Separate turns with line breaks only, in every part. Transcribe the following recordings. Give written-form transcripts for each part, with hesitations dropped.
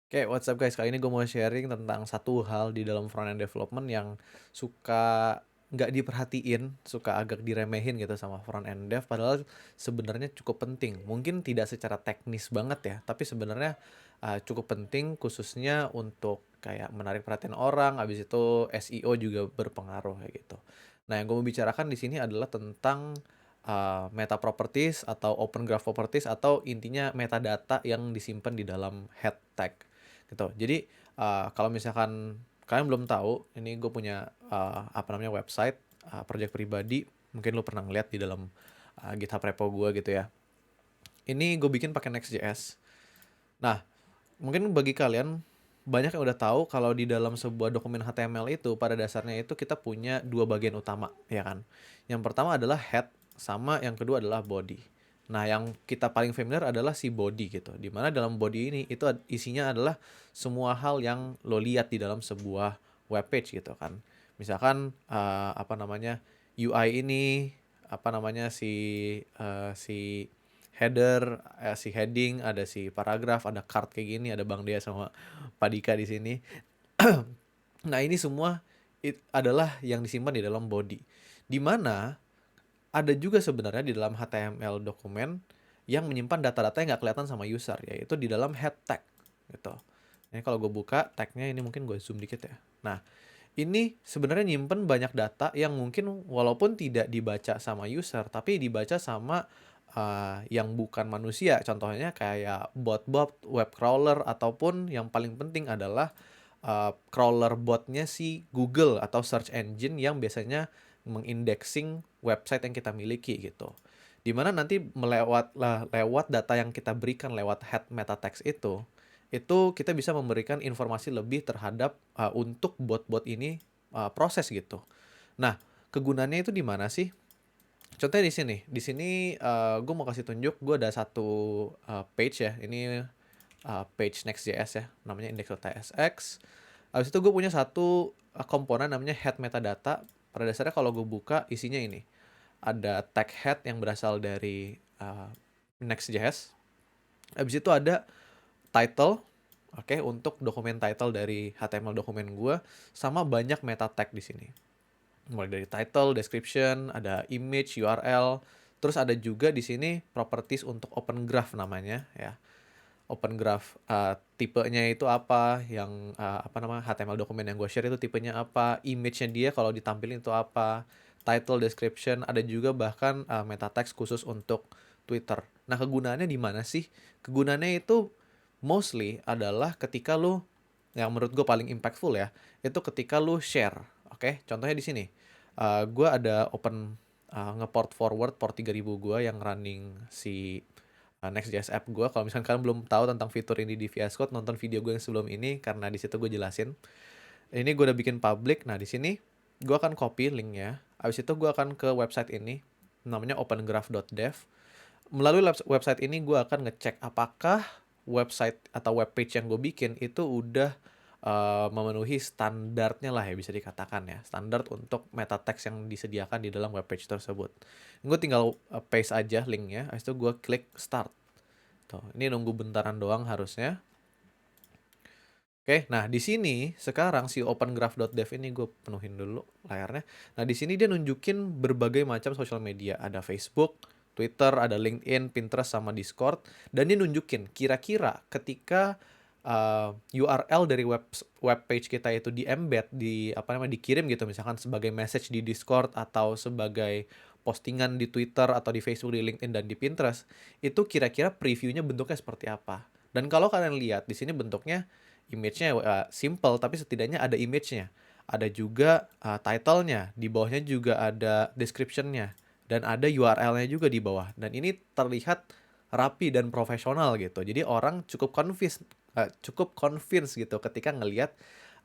Oke, what's up guys? Kali ini gue mau sharing tentang satu hal di dalam front end development yang suka nggak diperhatiin, suka agak diremehin gitu sama front end dev, padahal sebenarnya cukup penting. Mungkin tidak secara teknis banget ya, tapi sebenarnya cukup penting khususnya untuk kayak menarik perhatian orang, habis itu SEO juga berpengaruh kayak gitu. Nah, yang gue mau bicarakan di sini adalah tentang meta properties atau open graph properties atau intinya metadata yang disimpan di dalam head tag gitu. Jadi kalau misalkan kalian belum tahu, ini gue punya apa namanya website project pribadi. Mungkin lo pernah ngeliat di dalam GitHub repo gue gitu ya. Ini gue bikin pakai Next.js. Nah, mungkin bagi kalian banyak yang udah tahu kalau di dalam sebuah dokumen HTML itu pada dasarnya itu kita punya dua bagian utama, ya kan? Yang pertama adalah head, sama yang kedua adalah body. Nah, yang kita paling familiar adalah si body gitu. Dimana dalam body ini itu isinya adalah semua hal yang lo lihat di dalam sebuah web page gitu kan. Misalkan apa namanya UI ini, apa namanya si header, si heading, ada si paragraf, ada card kayak gini, ada Bang Dea sama Pak Dika di sini. Nah, ini semua adalah yang disimpan di dalam body. Di mana ada juga sebenarnya di dalam HTML dokumen yang menyimpan data-data yang nggak kelihatan sama user, yaitu di dalam head tag gitu. Ini kalau gue buka tagnya ini mungkin gue zoom dikit ya. Nah, ini sebenarnya nyimpen banyak data yang mungkin walaupun tidak dibaca sama user, tapi dibaca sama yang bukan manusia. Contohnya kayak bot-bot, web crawler, ataupun yang paling penting adalah crawler botnya si Google atau search engine yang biasanya mengindexing website yang kita miliki gitu. Dimana nanti lewat data yang kita berikan lewat head meta text itu kita bisa memberikan informasi lebih terhadap untuk bot-bot ini proses gitu. Nah, kegunaannya itu di mana sih? Contohnya di sini. Di sini gue mau kasih tunjuk, gue ada satu page ya. Ini page Next.js ya, namanya index.tsx. Habis itu gue punya satu komponen namanya head metadata. Pada dasarnya kalau gue buka isinya ini. Ada tag head yang berasal dari Next.js. Habis itu ada title, oke, untuk dokumen title dari HTML dokumen gue, sama banyak meta tag di sini. Mulai dari title, description, ada image, URL, terus ada juga di sini properties untuk open graph namanya ya. Open graph tipenya itu apa, yang apa namanya HTML dokumen yang gue share itu tipenya apa, image-nya dia kalau ditampilin itu apa, title, description, ada juga bahkan meta text khusus untuk Twitter. Nah, kegunaannya di mana sih? Kegunaannya itu mostly adalah ketika lu, yang menurut gue paling impactful ya, itu ketika lu share. Oke, contohnya di sini. Gue ada open ngeport forward port 3000 gue yang running si Next.js app gue. Kalau misalkan kalian belum tahu tentang fitur ini di VS Code, nonton video gue yang sebelum ini karena di situ gue jelasin. Ini gue udah bikin public. Nah, di sini gue akan copy linknya. Habis itu gue akan ke website ini, namanya opengraph.dev. Melalui website ini gue akan ngecek apakah website atau web page yang gue bikin itu udah memenuhi standarnya lah ya, bisa dikatakan ya, standar untuk meta text yang disediakan di dalam web page tersebut. Gue tinggal paste aja linknya, habis itu gue klik start. Tuh, ini nunggu bentaran doang harusnya. Oke, nah di sini sekarang si opengraph.dev ini gue penuhin dulu layarnya. Nah, di sini dia nunjukin berbagai macam social media. Ada Facebook, Twitter, ada LinkedIn, Pinterest, sama Discord. Dan dia nunjukin kira-kira ketika URL dari web page kita itu di embed, di apa namanya, dikirim gitu, misalkan sebagai message di Discord atau sebagai postingan di Twitter atau di Facebook, di LinkedIn, dan di Pinterest, itu kira-kira previewnya bentuknya seperti apa. Dan kalau kalian lihat di sini bentuknya image-nya simple, tapi setidaknya ada image-nya. Ada juga title-nya, di bawahnya juga ada description-nya, dan ada URL-nya juga di bawah. Dan ini terlihat rapi dan profesional gitu. Jadi orang cukup convince gitu ketika ngelihat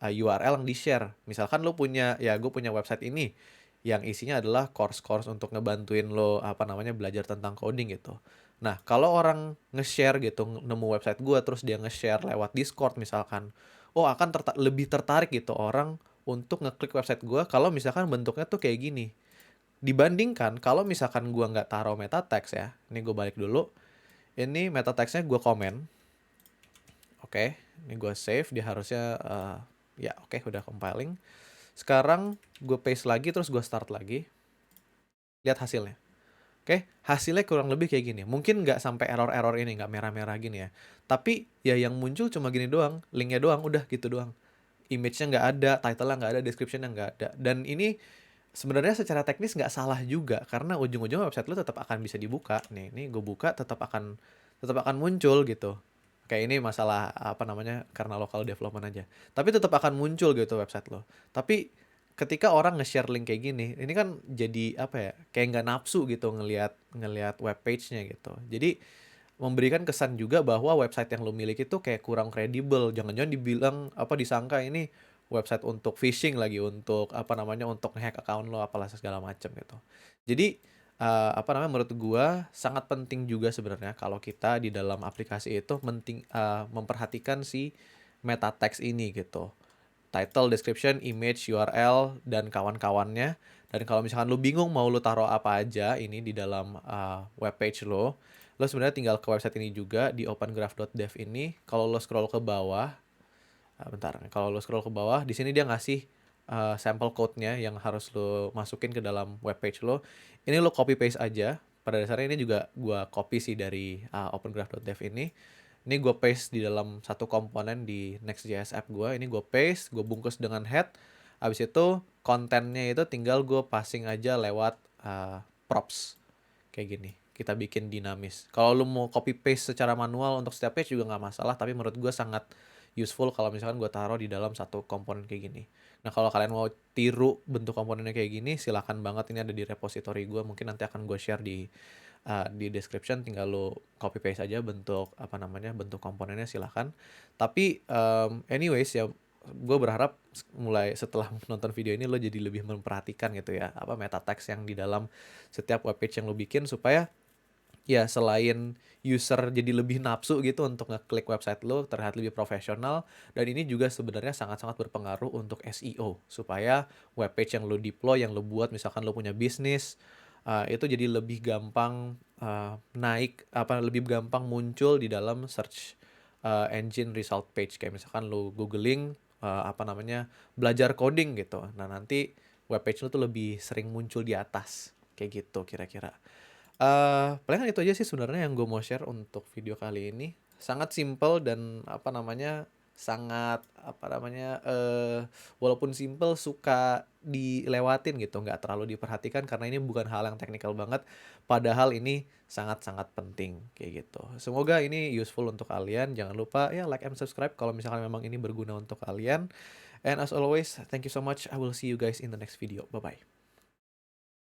URL yang di-share. Misalkan lo punya, ya gue punya website ini yang isinya adalah course-course untuk ngebantuin lo apa namanya belajar tentang coding gitu. Nah, kalau orang nge-share gitu, nemu website gue terus dia nge-share lewat Discord misalkan, oh akan lebih tertarik gitu orang untuk ngeklik website gue kalau misalkan bentuknya tuh kayak gini. Dibandingkan kalau misalkan gue nggak taruh meta text ya, ini gue balik dulu, ini meta textnya gue komen, oke. Ini gue save, dia harusnya ya oke, udah compiling. Sekarang gue paste lagi, terus gue start lagi. Lihat hasilnya. Oke, hasilnya kurang lebih kayak gini. Mungkin nggak sampai error-error ini, nggak merah-merah gini ya. Tapi ya yang muncul cuma gini doang, linknya doang, udah gitu doang. Image-nya nggak ada, title-nya nggak ada, description-nya nggak ada. Dan ini sebenarnya secara teknis nggak salah juga, karena ujung-ujungnya website lu tetap akan bisa dibuka. Nih, ini gue buka tetap akan muncul gitu. Kayak ini masalah apa namanya, karena local development aja. Tapi tetap akan muncul gitu website lo. Tapi ketika orang nge-share link kayak gini, ini kan jadi apa ya? Kayak nggak nafsu gitu ngelihat ngelihat web page-nya gitu. Jadi memberikan kesan juga bahwa website yang lo miliki itu kayak kurang kredibel. Jangan-jangan dibilang apa, disangka ini website untuk phishing lagi, untuk apa namanya, untuk nge-hack account lo apalah segala macam gitu. Jadi apa namanya, menurut gua sangat penting juga sebenarnya kalau kita di dalam aplikasi itu memperhatikan si meta text ini gitu. Title, description, image, URL, dan kawan-kawannya. Dan kalau misalkan lu bingung mau lu taruh apa aja ini di dalam web page lo sebenarnya tinggal ke website ini juga di opengraph.dev ini. Kalau lo scroll ke bawah, bentar, kalau lo scroll ke bawah, di sini dia ngasih sampel code-nya yang harus lo masukin ke dalam web page lo. Ini lo copy paste aja. Pada dasarnya ini juga gua copy sih dari opengraph.dev ini. Ini gue paste di dalam satu komponen di Next.js app gue. Ini gue paste, gue bungkus dengan head. Habis itu kontennya itu tinggal gue passing aja lewat props. Kayak gini. Kita bikin dinamis. Kalau lu mau copy paste secara manual untuk setiap page juga nggak masalah. Tapi menurut gue sangat useful kalau misalkan gue taruh di dalam satu komponen kayak gini. Nah, kalau kalian mau tiru bentuk komponennya kayak gini, silahkan banget. Ini ada di repository gue. Mungkin nanti akan gue share di description, tinggal lo copy paste aja bentuk apa namanya, bentuk komponennya, silahkan. Tapi anyways ya, gue berharap mulai setelah nonton video ini lo jadi lebih memperhatikan gitu ya, apa meta text yang di dalam setiap webpage yang lo bikin, supaya ya selain user jadi lebih nafsu gitu untuk ngeklik website lo terlihat lebih profesional, dan ini juga sebenarnya sangat-sangat berpengaruh untuk SEO, supaya webpage yang lo deploy, yang lo buat, misalkan lo punya bisnis, itu jadi lebih gampang naik, apa, lebih gampang muncul di dalam search engine result page. Kayak misalkan lo googling apa namanya, belajar coding gitu, nah nanti webpage lo tuh lebih sering muncul di atas, kayak gitu kira-kira. Palingan itu aja sih sebenarnya yang gue mau share untuk video kali ini. Sangat simple dan apa namanya, sangat apa namanya, walaupun simple suka dilewatin gitu, nggak terlalu diperhatikan karena ini bukan hal yang teknikal banget. Padahal ini sangat-sangat penting kayak gitu. Semoga ini useful untuk kalian. Jangan lupa ya like and subscribe kalau misalkan memang ini berguna untuk kalian. And as always, thank you so much. I will see you guys in the next video. Bye bye.